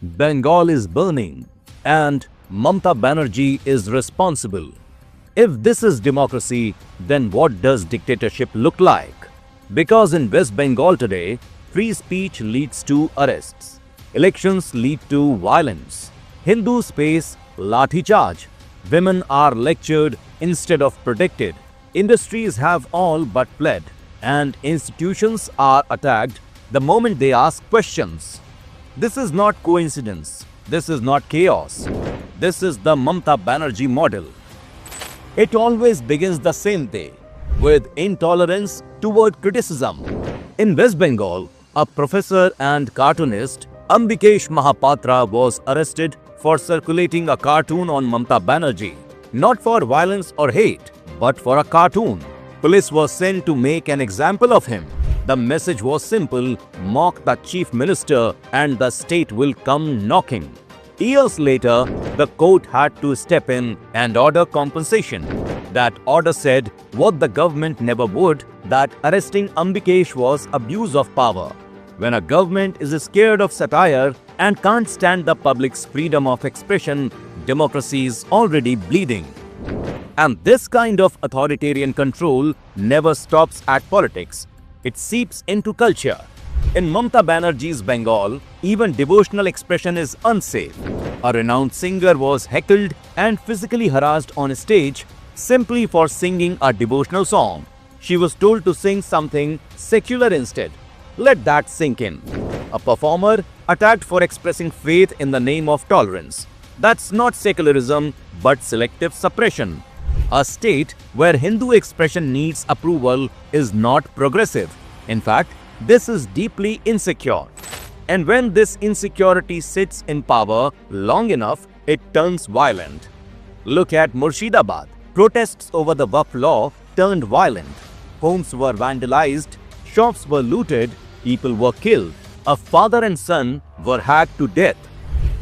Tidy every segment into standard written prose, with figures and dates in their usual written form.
Bengal is burning and Mamata Banerjee is responsible. If this is democracy, then what does dictatorship look like? Because in West Bengal today, free speech leads to arrests. Elections lead to violence. Hindus face lathi charge. Women are lectured instead of protected. Industries have all but fled. And institutions are attacked the moment they ask questions. This is not coincidence. This is not chaos. This is the Mamata Banerjee model. It always begins the same day, with intolerance toward criticism. In West Bengal, a professor and cartoonist, Ambikesh Mahapatra, was arrested for circulating a cartoon on Mamata Banerjee, not for violence or hate, but for a cartoon. Police was sent to make an example of him. The message was simple: mock the chief minister and the state will come knocking. Years later, the court had to step in and order compensation. That order said what the government never would, that arresting Ambikesh was abuse of power. When a government is scared of satire and can't stand the public's freedom of expression, democracy is already bleeding. And this kind of authoritarian control never stops at politics. It seeps into culture. In Mamata Banerjee's Bengal, even devotional expression is unsafe. A renowned singer was heckled and physically harassed on stage simply for singing a devotional song. She was told to sing something secular instead. Let that sink in. A performer attacked for expressing faith in the name of tolerance. That's not secularism, but selective suppression. A state where Hindu expression needs approval is not progressive. In fact, this is deeply insecure. And when this insecurity sits in power long enough, it turns violent. Look at Murshidabad. Protests over the Waqf law turned violent. Homes were vandalized, shops were looted, people were killed. A father and son were hacked to death.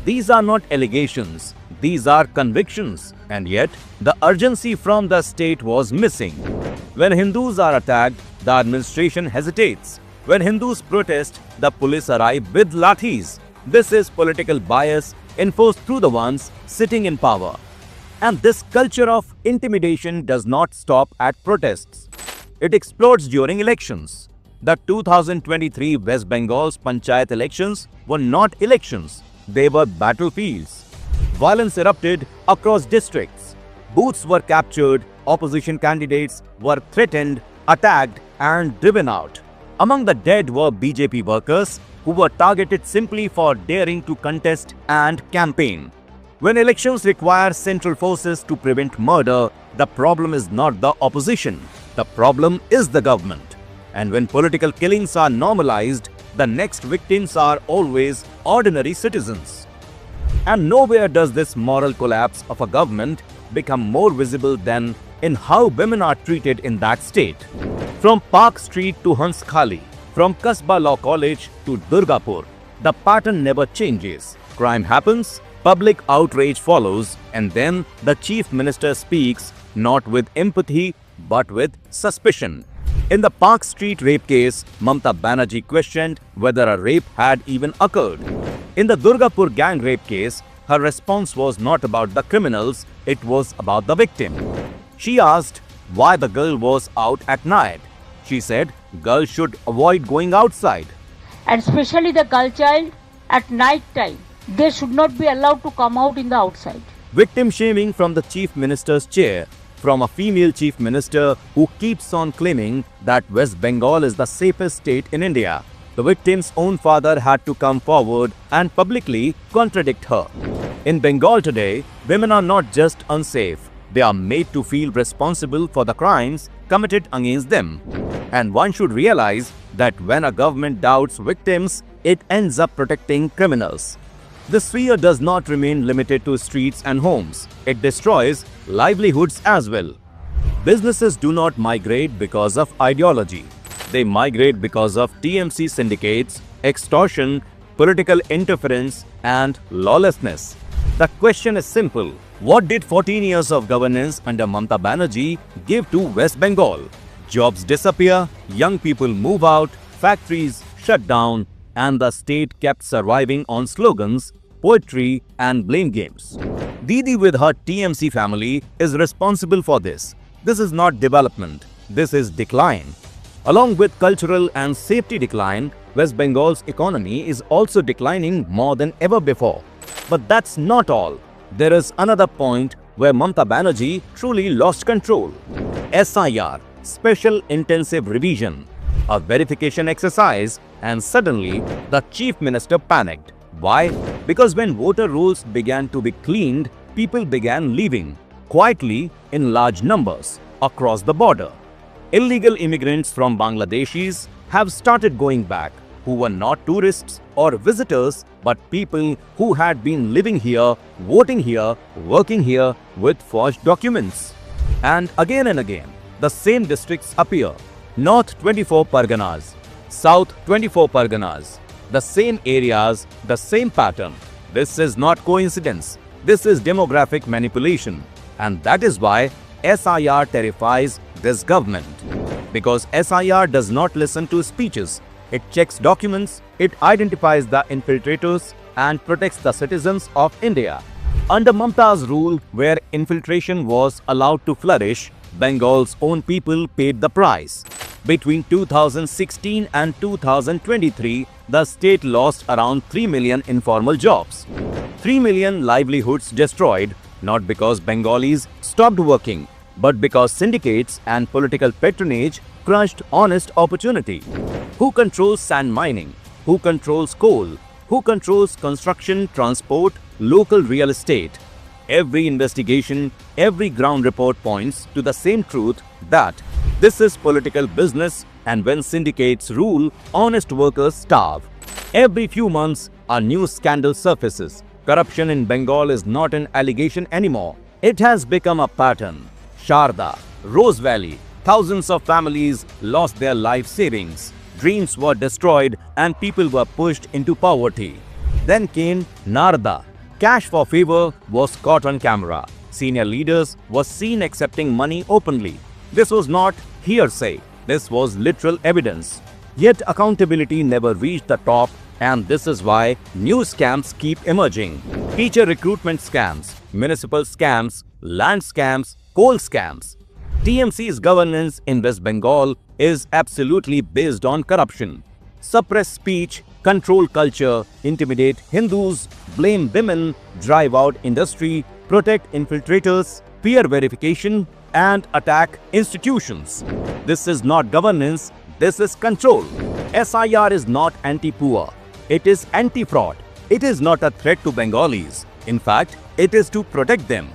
These are not allegations, these are convictions. And yet, the urgency from the state was missing. When Hindus are attacked, the administration hesitates. When Hindus protest, the police arrive with lathis. This is political bias enforced through the ones sitting in power. And this culture of intimidation does not stop at protests. It explodes during elections. The 2023 West Bengal's Panchayat elections were not elections, they were battlefields. Violence erupted across districts. Booths were captured, opposition candidates were threatened, attacked and driven out. Among the dead were BJP workers who were targeted simply for daring to contest and campaign. When elections require central forces to prevent murder, the problem is not the opposition. The problem is the government. And when political killings are normalized, the next victims are always ordinary citizens. And nowhere does this moral collapse of a government become more visible than in how women are treated in that state. From Park Street to Hans Khali, from Kasba Law College to Durgapur, the pattern never changes. Crime happens, public outrage follows, and then the chief minister speaks not with empathy but with suspicion. In the Park Street rape case, Mamata Banerjee questioned whether a rape had even occurred. In the Durgapur gang rape case, her response was not about the criminals, it was about the victim. She asked why the girl was out at night. She said girls should avoid going outside. And especially the girl child at night time, they should not be allowed to come out in the outside. Victim shaming from the chief minister's chair, from a female chief minister who keeps on claiming that West Bengal is the safest state in India. The victim's own father had to come forward and publicly contradict her. In Bengal today, women are not just unsafe, they are made to feel responsible for the crimes committed against them. And one should realize that when a government doubts victims, it ends up protecting criminals. The sphere does not remain limited to streets and homes. It destroys livelihoods as well. Businesses do not migrate because of ideology. They migrate because of TMC syndicates, extortion, political interference, and lawlessness. The question is simple. What did 14 years of governance under Mamata Banerjee give to West Bengal? Jobs disappear, young people move out, factories shut down, and the state kept surviving on slogans, poetry, and blame games. Didi with her TMC family is responsible for this. This is not development. This is decline. Along with cultural and safety decline, West Bengal's economy is also declining more than ever before. But that's not all. There is another point where Mamata Banerjee truly lost control. SIR, Special Intensive Revision, a verification exercise, and suddenly the Chief Minister panicked. Why? Because when voter rolls began to be cleaned, people began leaving, quietly in large numbers, across the border. Illegal immigrants from Bangladeshis have started going back, who were not tourists or visitors, but people who had been living here, voting here, working here with forged documents. And again, the same districts appear. North 24 Parganas, South 24 Parganas, the same areas, the same pattern. This is not coincidence. This is demographic manipulation. And that is why SIR terrifies this government. Because SIR does not listen to speeches. It checks documents, it identifies the infiltrators and protects the citizens of India. Under Mamata's rule, where infiltration was allowed to flourish, Bengal's own people paid the price. Between 2016 and 2023, the state lost around 3 million informal jobs. 3 million livelihoods destroyed, not because Bengalis stopped working, but because syndicates and political patronage crushed honest opportunity. Who controls sand mining? Who controls coal? Who controls construction, transport, local real estate? Every investigation, every ground report points to the same truth that this is political business, and when syndicates rule, honest workers starve. Every few months, a new scandal surfaces. Corruption in Bengal is not an allegation anymore. It has become a pattern. Sharda, Rose Valley, thousands of families lost their life savings. Dreams were destroyed and people were pushed into poverty. Then came Narda. Cash for favor was caught on camera. Senior leaders were seen accepting money openly. This was not hearsay. This was literal evidence. Yet accountability never reached the top, and this is why new scams keep emerging. Teacher recruitment scams, municipal scams, land scams, coal scams. TMC's governance in West Bengal is absolutely based on corruption. Suppress speech, control culture, intimidate Hindus, blame women, drive out industry, protect infiltrators, peer verification, and attack institutions. This is not governance, this is control. SIR is not anti-poor, it is anti-fraud. It is not a threat to Bengalis. In fact, it is to protect them.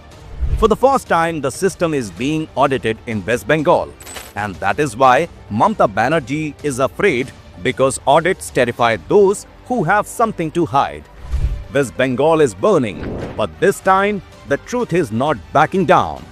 For the first time, the system is being audited in West Bengal. And that is why Mamata Banerjee is afraid, because audits terrify those who have something to hide. West Bengal is burning, but this time, the truth is not backing down.